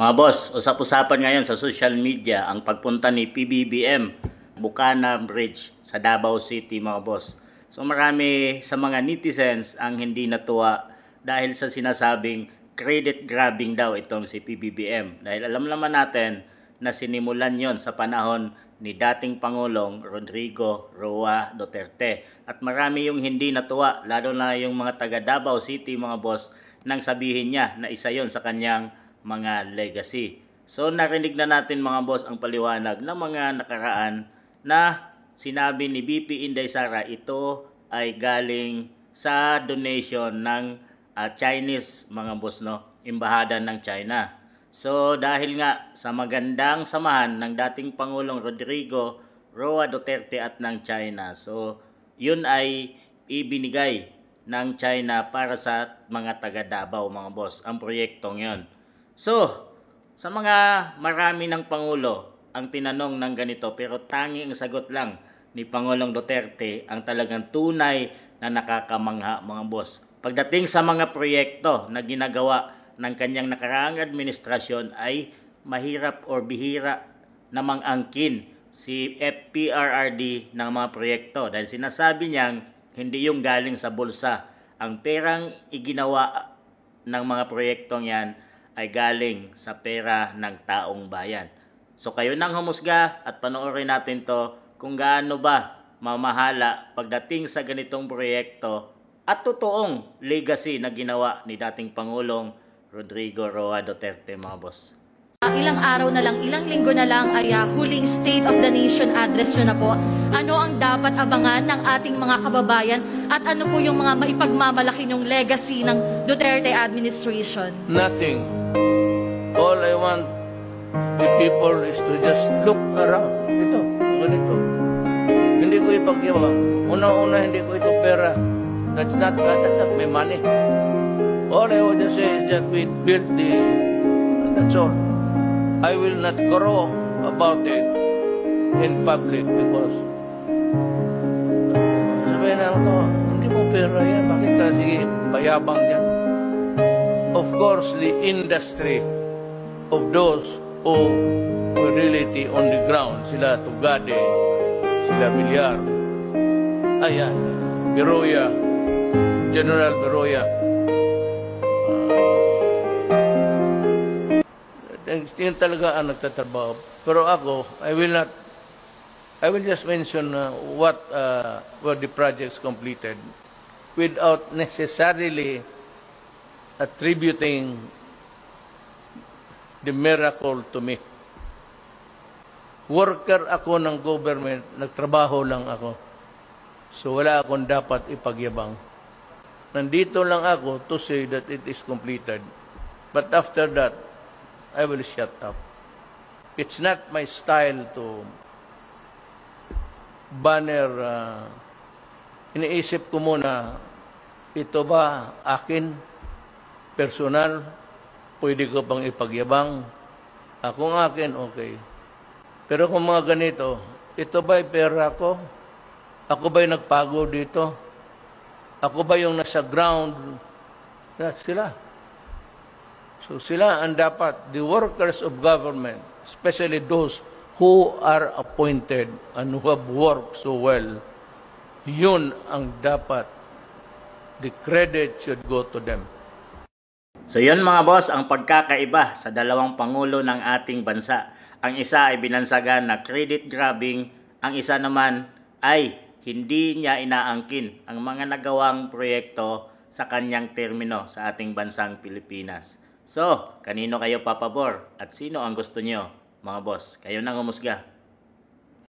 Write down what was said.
Mga boss, usap-usapan ngayon sa social media ang pagpunta ni PBBM Bukana Bridge sa Davao City, mga boss. So marami sa mga netizens ang hindi natuwa dahil sa sinasabing credit grabbing daw itong si PBBM. Dahil alam naman natin na sinimulan yon sa panahon ni dating Pangulong Rodrigo Roa Duterte. At marami yung hindi natuwa, lalo na yung mga taga Davao City, mga boss, nang sabihin niya na isa yon sa kanyang mga legacy. So narinig na natin, mga boss, ang paliwanag ng mga nakaraan na sinabi ni BP Inday Sara ito ay galing sa donation ng Chinese, mga boss, no, Embahada ng China. So dahil nga sa magandang samahan ng dating Pangulong Rodrigo Roa Duterte at ng China, so yun ay ibinigay ng China para sa mga taga Davao, mga boss, ang proyektong yon. So, sa mga marami ng Pangulo ang tinanong ng ganito, pero tanging ang sagot lang ni Pangulong Duterte ang talagang tunay na nakakamangha, mga boss. Pagdating sa mga proyekto na ginagawa ng kanyang nakaraang administrasyon ay mahirap or bihira namang angkin si FPRRD ng mga proyekto dahil sinasabi niyang hindi yung galing sa bulsa. Ang perang iginawa ng mga proyektong yan ay galing sa pera ng taong bayan. So kayo nang humusga at panoorin natin to kung gaano ba mamahala pagdating sa ganitong proyekto at totoong legacy na ginawa ni dating Pangulong Rodrigo Roa Duterte, mga boss. Ilang araw na lang, ilang linggo na lang ay huling State of the Nation address nyo na po. Ano ang dapat abangan ng ating mga kababayan at ano po yung mga maipagmamalaki yung legacy ng Duterte administration? Nothing. All I want the people is to just look around. Ito, ganito. Hindi ko ipagyabang. Una-una, hindi ko ito pera. That's not my money. All I want to say is that we built that's all. I will not grow about it in public because sabihin na ito, hindi mo pera yan. Bakit ka sige payabang yan? Of course, the industry of those who were really on the ground, sila Tugade, sila Villar, ayan, Beroya, General Beroya, yun talaga ang nagtatrabaho. Pero ako, I will just mention what were the projects completed without necessarily attributing the miracle to me. Worker ako ng government, nagtrabaho lang ako. So wala akong dapat ipagyabang. Nandito lang ako to say that it is completed. But after that, I will shut up. It's not my style to banner. Iniisip ko muna, ito ba akin, personal, pwede ko pang ipagyabang. Akong akin, okay. Pero kung mga ganito, ito ba'y pera ko? Ako ba'y nagpago dito? Ako ba yung nasa ground? Sila. So sila ang dapat, the workers of government, especially those who are appointed and who have worked so well, yun ang dapat, the credit should go to them. So yun, mga boss, ang pagkakaiba sa dalawang pangulo ng ating bansa. Ang isa ay binansagan na credit grabbing, ang isa naman ay hindi niya inaangkin ang mga nagawang proyekto sa kanyang termino sa ating bansang Pilipinas. So, kanino kayo papabor at sino ang gusto nyo, mga boss? Kayo nang humusga.